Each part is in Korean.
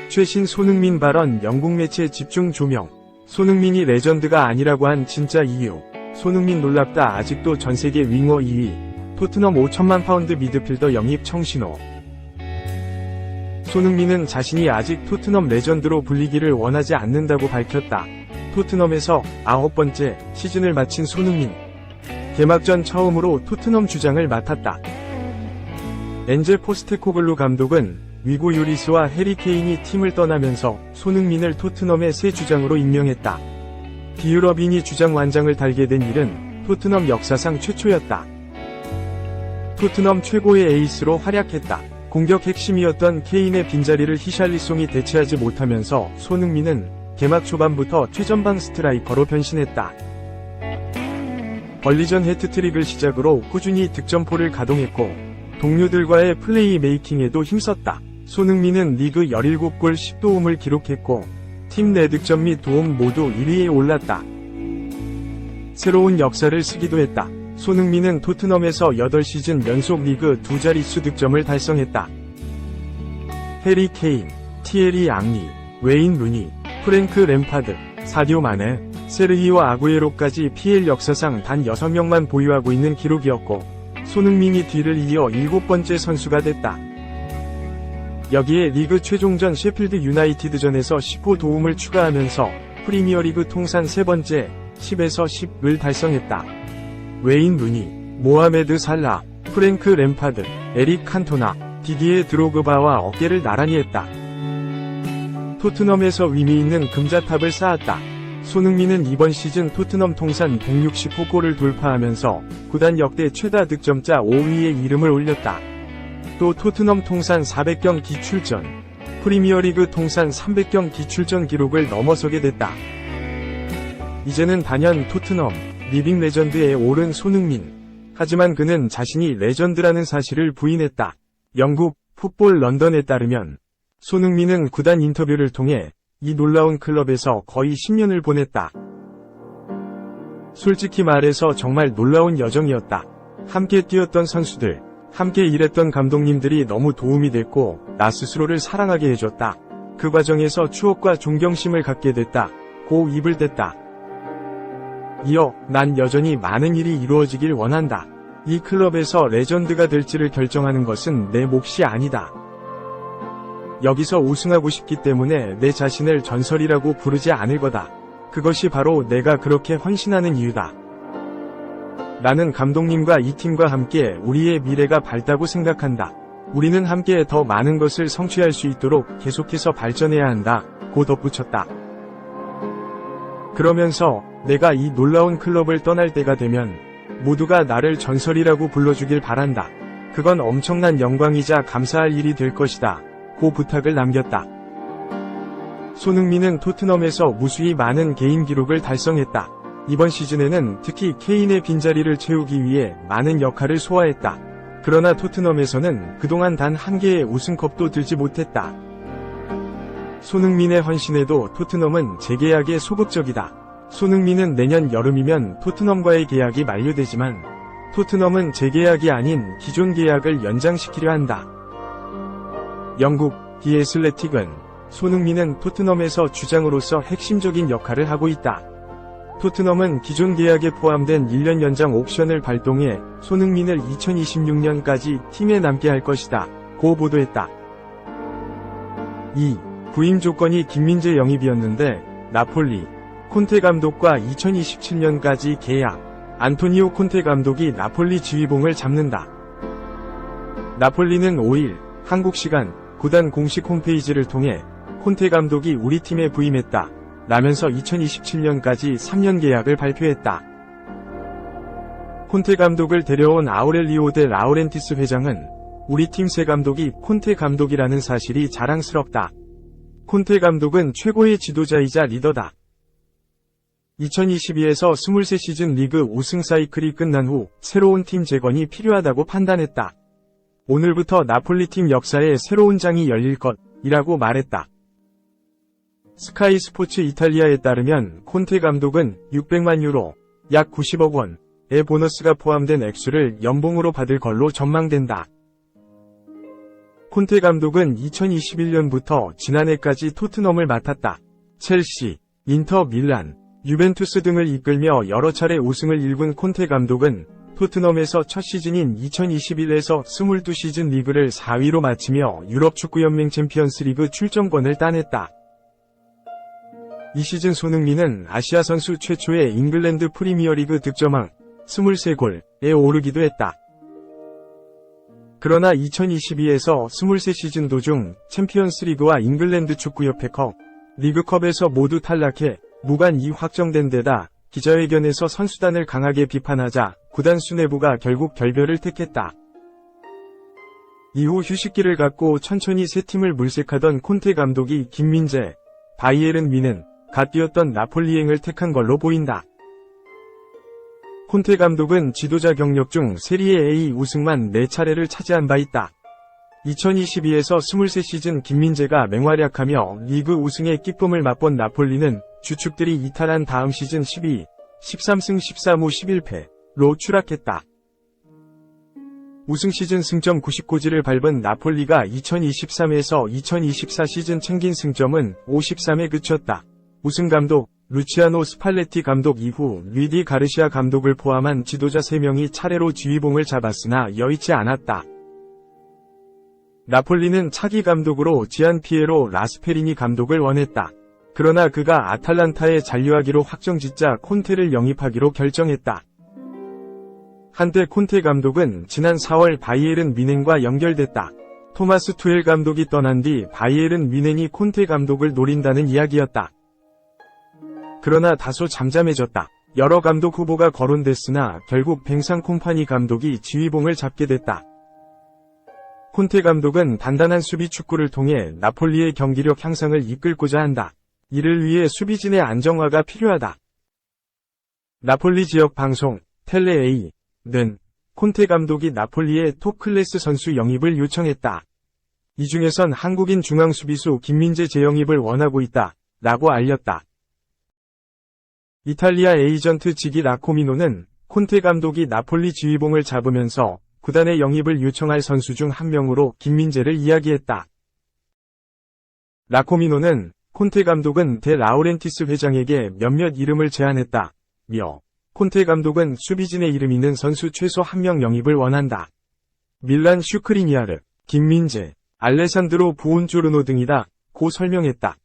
최신 손흥민 발언 영국 매체 집중 조명. 손흥민이 레전드가 아니라고 한 진짜 이유. 손흥민 놀랍다. 아직도 전세계 윙어 2위. 토트넘 5천만 파운드 미드필더 영입 청신호. 손흥민은 자신이 아직 토트넘 레전드로 불리기를 원하지 않는다고 밝혔다. 토트넘에서 9번째 시즌을 마친 손흥민. 개막전 처음으로 토트넘 주장을 맡았다. 엔젤 포스테코글루 감독은 위고 유리스와 해리 케인이 팀을 떠나면서 손흥민을 토트넘의 새 주장으로 임명했다. 비유럽인이 주장 완장을 달게 된 일은 토트넘 역사상 최초였다. 토트넘 최고의 에이스로 활약했다. 공격 핵심이었던 케인의 빈자리를 히샬리송이 대체하지 못하면서 손흥민은 개막 초반부터 최전방 스트라이커로 변신했다. 벌리전 해트트릭을 시작으로 꾸준히 득점포를 가동했고 동료들과의 플레이 메이킹에도 힘썼다. 손흥민은 리그 17골 10도움을 기록했고 팀 내 득점 및 도움 모두 1위에 올랐다. 새로운 역사를 쓰기도 했다. 손흥민은 토트넘에서 8시즌 연속 리그 2자릿수 득점을 달성했다. 해리 케인, 티에리 앙리, 웨인 루니, 프랭크 램파드, 사디오 마네, 세르히오 아구에로까지 PL 역사상 단 6명만 보유하고 있는 기록이었고 손흥민이 뒤를 이어 7번째 선수가 됐다. 여기에 리그 최종전 셰필드 유나이티드전에서 10호 도움을 추가하면서 프리미어리그 통산 3번째 10에서 10을 달성했다. 웨인 루니, 모하메드 살라, 프랭크 램파드, 에릭 칸토나, 디디에 드로그바와 어깨를 나란히 했다. 토트넘에서 의미 있는 금자탑을 쌓았다. 손흥민은 이번 시즌 토트넘 통산 160호 골을 돌파하면서 구단 역대 최다 득점자 5위에 이름을 올렸다. 또 토트넘 통산 400경기 출전, 프리미어리그 통산 300경기 출전 기록을 넘어서게 됐다. 이제는 단연 토트넘, 리빙 레전드에 오른 손흥민. 하지만 그는 자신이 레전드라는 사실을 부인했다. 영국 풋볼 런던에 따르면 손흥민은 구단 인터뷰를 통해 이 놀라운 클럽에서 거의 10년을 보냈다. 솔직히 말해서 정말 놀라운 여정이었다. 함께 뛰었던 선수들, 함께 일했던 감독님들이 너무 도움이 됐고 나 스스로를 사랑하게 해줬다. 그 과정에서 추억과 존경심을 갖게 됐다. 고 입을 댔다. 이어 난 여전히 많은 일이 이루어지길 원한다. 이 클럽에서 레전드가 될지를 결정하는 것은 내 몫이 아니다. 여기서 우승하고 싶기 때문에 내 자신을 전설이라고 부르지 않을 거다. 그것이 바로 내가 그렇게 헌신하는 이유다. 나는 감독님과 이 팀과 함께 우리의 미래가 밝다고 생각한다. 우리는 함께 더 많은 것을 성취할 수 있도록 계속해서 발전해야 한다. 고 덧붙였다. 그러면서 내가 이 놀라운 클럽을 떠날 때가 되면 모두가 나를 전설이라고 불러주길 바란다. 그건 엄청난 영광이자 감사할 일이 될 것이다. 고 부탁을 남겼다. 손흥민은 토트넘에서 무수히 많은 개인 기록을 달성했다. 이번 시즌에는 특히 케인의 빈자리를 채우기 위해 많은 역할을 소화했다. 그러나 토트넘에서는 그동안 단 한 개의 우승컵도 들지 못했다. 손흥민의 헌신에도 토트넘은 재계약에 소극적이다. 손흥민은 내년 여름이면 토트넘과의 계약이 만료되지만 토트넘은 재계약이 아닌 기존 계약을 연장시키려 한다. 영국 디 애슬레틱은 손흥민은 토트넘에서 주장으로서 핵심적인 역할을 하고 있다. 토트넘은 기존 계약에 포함된 1년 연장 옵션을 발동해 손흥민을 2026년까지 팀에 남게 할 것이다. 고 보도했다. 2. 부임 조건이 김민재 영입이었는데 나폴리 콘테 감독과 2027년까지 계약. 안토니오 콘테 감독이 나폴리 지휘봉을 잡는다. 나폴리는 5일 한국 시간 구단 공식 홈페이지를 통해 콘테 감독이 우리 팀에 부임했다. 라면서 2027년까지 3년 계약을 발표했다. 콘테 감독을 데려온 아우렐리오 데 라우렌티스 회장은 우리 팀 새 감독이 콘테 감독이라는 사실이 자랑스럽다. 콘테 감독은 최고의 지도자이자 리더다. 2022에서 23시즌 리그 우승 사이클이 끝난 후 새로운 팀 재건이 필요하다고 판단했다. 오늘부터 나폴리 팀 역사에 새로운 장이 열릴 것이라고 말했다. 스카이 스포츠 이탈리아에 따르면 콘테 감독은 600만 유로, 약 90억 원, 보너스가 포함된 액수를 연봉으로 받을 걸로 전망된다. 콘테 감독은 2021년부터 지난해까지 토트넘을 맡았다. 첼시, 인터 밀란, 유벤투스 등을 이끌며 여러 차례 우승을 일군 콘테 감독은 토트넘에서 첫 시즌인 2021에서 22시즌 리그를 4위로 마치며 유럽축구연맹 챔피언스리그 출전권을 따냈다. 이 시즌 손흥민은 아시아 선수 최초의 잉글랜드 프리미어리그 득점왕 23골에 오르기도 했다. 그러나 2022에서 23시즌 도중 챔피언스리그와 잉글랜드 축구협회컵, 리그컵에서 모두 탈락해 무관이 확정된 데다 기자회견에서 선수단을 강하게 비판하자 구단 수뇌부가 결국 결별을 택했다. 이후 휴식기를 갖고 천천히 새 팀을 물색하던 콘테 감독이 김민재, 바이에른 뮌헨, 갓 뛰었던 나폴리행을 택한 걸로 보인다. 콘테 감독은 지도자 경력 중 세리에 A 우승만 4차례를 차지한 바 있다. 2022에서 23시즌 김민재가 맹활약하며 리그 우승의 기쁨을 맛본 나폴리는 주축들이 이탈한 다음 시즌 12, 13승 13무 11패로 추락했다. 우승 시즌 승점 99지를 밟은 나폴리가 2023에서 2024 시즌 챙긴 승점은 53에 그쳤다. 우승 감독 루치아노 스팔레티 감독 이후 루이디 가르시아 감독을 포함한 지도자 3명이 차례로 지휘봉을 잡았으나 여의치 않았다. 나폴리는 차기 감독으로 지안 피에로 라스페리니 감독을 원했다. 그러나 그가 아탈란타에 잔류하기로 확정짓자 콘테를 영입하기로 결정했다. 한때 콘테 감독은 지난 4월 바이에른 뮌헨과 연결됐다. 토마스 투엘 감독이 떠난 뒤 바이에른 뮌헨이 콘테 감독을 노린다는 이야기였다. 그러나 다소 잠잠해졌다. 여러 감독 후보가 거론됐으나 결국 뱅상 콤파니 감독이 지휘봉을 잡게 됐다. 콘테 감독은 단단한 수비 축구를 통해 나폴리의 경기력 향상을 이끌고자 한다. 이를 위해 수비진의 안정화가 필요하다. 나폴리 지역 방송, 텔레A는 콘테 감독이 나폴리의 톱 클래스 선수 영입을 요청했다. 이 중에선 한국인 중앙 수비수 김민재 재영입을 원하고 있다. 라고 알렸다. 이탈리아 에이전트 지기 라코미노는 콘테 감독이 나폴리 지휘봉을 잡으면서 구단의 영입을 요청할 선수 중 한 명으로 김민재를 이야기했다. 라코미노는 콘테 감독은 데 라우렌티스 회장에게 몇몇 이름을 제안했다. 며 콘테 감독은 수비진의 이름 있는 선수 최소 1명 영입을 원한다. 밀란 슈크리니아르, 김민재, 알레산드로 부온조르노 등이다. 고 설명했다.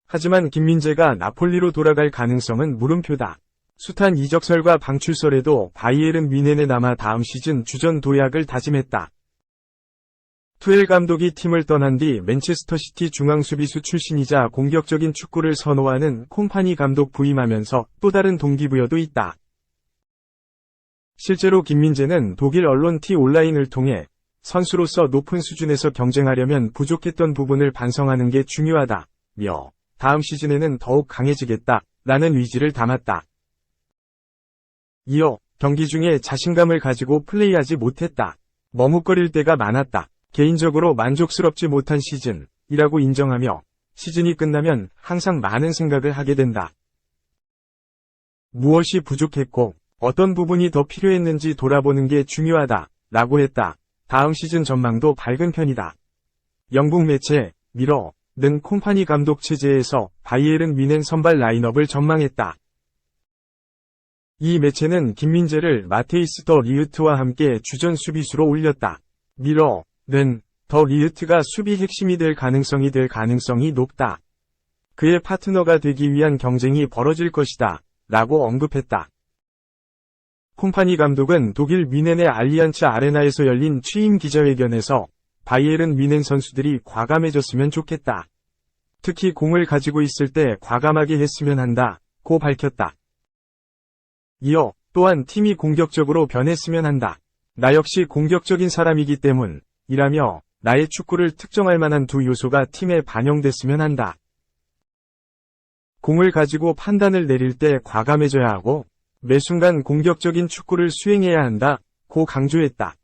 하지만 김민재가 나폴리로 돌아갈 가능성은 물음표다. 숱한 이적설과 방출설에도 바이에른 뮌헨에 남아 다음 시즌 주전 도약을 다짐했다. 투엘 감독이 팀을 떠난 뒤 맨체스터시티 중앙수비수 출신이자 공격적인 축구를 선호하는 콤파니 감독 부임하면서 또 다른 동기부여도 있다. 실제로 김민재는 독일 언론 T-온라인을 통해 선수로서 높은 수준에서 경쟁하려면 부족했던 부분을 반성하는 게 중요하다. 며 다음 시즌에는 더욱 강해지겠다. 라는 의지를 담았다. 이어 경기 중에 자신감을 가지고 플레이하지 못했다. 머뭇거릴 때가 많았다. 개인적으로 만족스럽지 못한 시즌이라고 인정하며 시즌이 끝나면 항상 많은 생각을 하게 된다. 무엇이 부족했고 어떤 부분이 더 필요했는지 돌아보는 게 중요하다. 라고 했다. 다음 시즌 전망도 밝은 편이다. 영국 매체 미러는 콤파니 감독 체제에서 바이에른 뮌헨 선발 라인업을 전망했다. 이 매체는 김민재를 마테이스 더 리흐트와 함께 주전 수비수로 올렸다. 미러는 더 리흐트가 수비 핵심이 될 가능성이 높다. 그의 파트너가 되기 위한 경쟁이 벌어질 것이다. 라고 언급했다. 콤파니 감독은 독일 뮌헨의 알리안츠 아레나에서 열린 취임 기자회견에서 바이에른 뮌헨 선수들이 과감해졌으면 좋겠다. 특히 공을 가지고 있을 때 과감하게 했으면 한다고 밝혔다. 이어 또한 팀이 공격적으로 변했으면 한다. 나 역시 공격적인 사람이기 때문이라며 나의 축구를 특정할 만한 두 요소가 팀에 반영됐으면 한다. 공을 가지고 판단을 내릴 때 과감해져야 하고 매 순간 공격적인 축구를 수행해야 한다고 강조했다.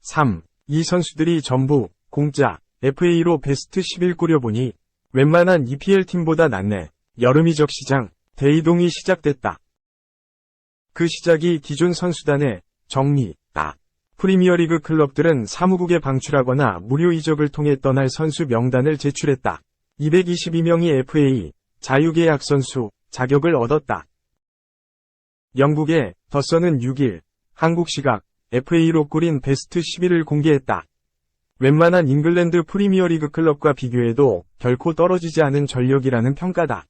3. 이 선수들이 전부 공짜 FA로 베스트 11 꾸려보니 웬만한 EPL 팀보다 낫네. 여름 이적 시장 대이동이 시작됐다. 그 시작이 기존 선수단의 정리다. 프리미어리그 클럽들은 사무국에 방출하거나 무료 이적을 통해 떠날 선수 명단을 제출했다. 222명이 FA, 자유계약 선수, 자격을 얻었다. 영국의 더선은 6일, 한국 시각, FA로 꾸린 베스트 11을 공개했다. 웬만한 잉글랜드 프리미어리그 클럽과 비교해도 결코 떨어지지 않은 전력이라는 평가다.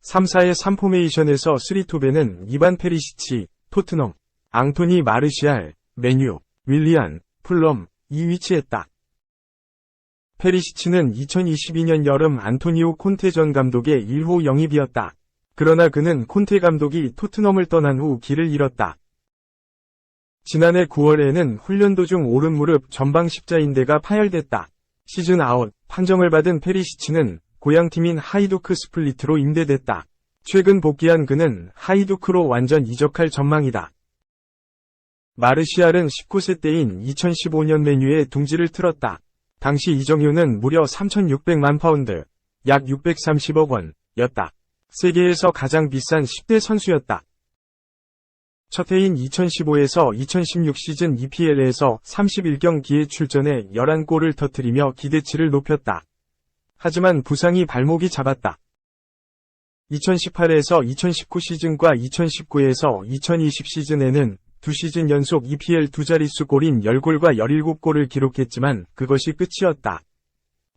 3-4의 3포메이션에서 3투베는 이반 페리시치, 토트넘, 앙토니 마르시알, 맨유, 윌리안, 풀럼이 위치했다. 페리시치는 2022년 여름 안토니오 콘테 전 감독의 1호 영입이었다. 그러나 그는 콘테 감독이 토트넘을 떠난 후 길을 잃었다. 지난해 9월에는 훈련 도중 오른무릎 전방 십자인대가 파열됐다. 시즌 아웃 판정을 받은 페리시치는 고향팀인 하이두크 스플리트로 임대됐다. 최근 복귀한 그는 하이두크로 완전 이적할 전망이다. 마르시알은 19세 때인 2015년 맨유에 둥지를 틀었다. 당시 이적료는 무려 3,600만 파운드, 약 630억 원이었다. 세계에서 가장 비싼 10대 선수였다. 첫 해인 2015에서 2016 시즌 EPL에서 31경기에 출전해 11골을 터뜨리며 기대치를 높였다. 하지만 부상이 발목이 잡았다. 2018에서 2019 시즌과 2019에서 2020 시즌에는 두 시즌 연속 EPL 두 자릿수 골인 10골과 17골을 기록했지만 그것이 끝이었다.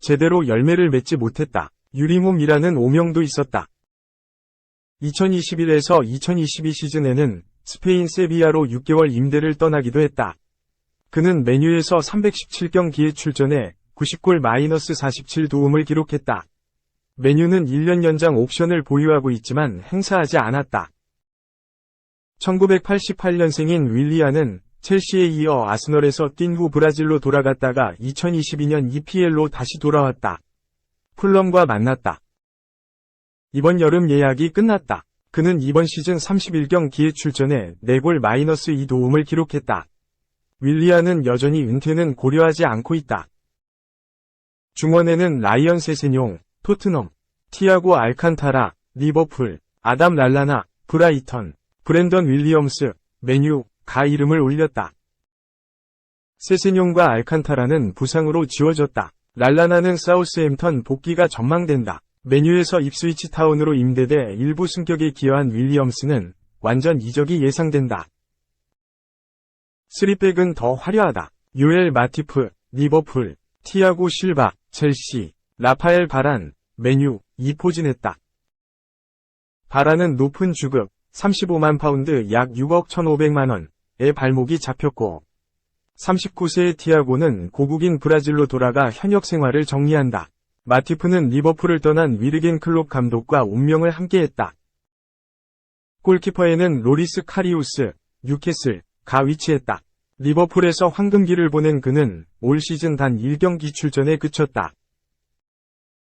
제대로 열매를 맺지 못했다. 유리몸이라는 오명도 있었다. 2021에서 2022 시즌에는 스페인 세비야로 6개월 임대를 떠나기도 했다. 그는 맨유에서 317경기에 출전해 90골 -47 도움을 기록했다. 맨유는 1년 연장 옵션을 보유하고 있지만 행사하지 않았다. 1988년생인 윌리안은 첼시에 이어 아스널에서 뛴 후 브라질로 돌아갔다가 2022년 EPL로 다시 돌아왔다. 풀럼과 만났다. 이번 여름 예약이 끝났다. 그는 이번 시즌 31경기에 출전해 4골 -2 도움을 기록했다. 윌리안은 여전히 은퇴는 고려하지 않고 있다. 중원에는 라이언 세세뇽, 토트넘, 티아고 알칸타라, 리버풀, 아담 랄라나, 브라이턴, 브랜던 윌리엄스, 맨유가 이름을 올렸다. 세세뇽과 알칸타라는 부상으로 지워졌다. 랄라나는 사우스햄턴 복귀가 전망된다. 맨유에서 입스위치 타운으로 임대돼 일부 승격에 기여한 윌리엄스는 완전 이적이 예상된다. 3백은 더 화려하다. 요엘 마티프, 리버풀, 티아고 실바, 첼시, 라파엘 바란, 맨유, 포진했다. 바란은 높은 주급, 35만 파운드 약 6억 1,500만 원의 발목이 잡혔고 39세의 티아고는 고국인 브라질로 돌아가 현역 생활을 정리한다. 마티프는 리버풀을 떠난 위르겐 클롭 감독과 운명을 함께했다. 골키퍼에는 로리스 카리우스, 뉴캐슬가 위치했다. 리버풀에서 황금기를 보낸 그는 올 시즌 단 1경기 출전에 그쳤다.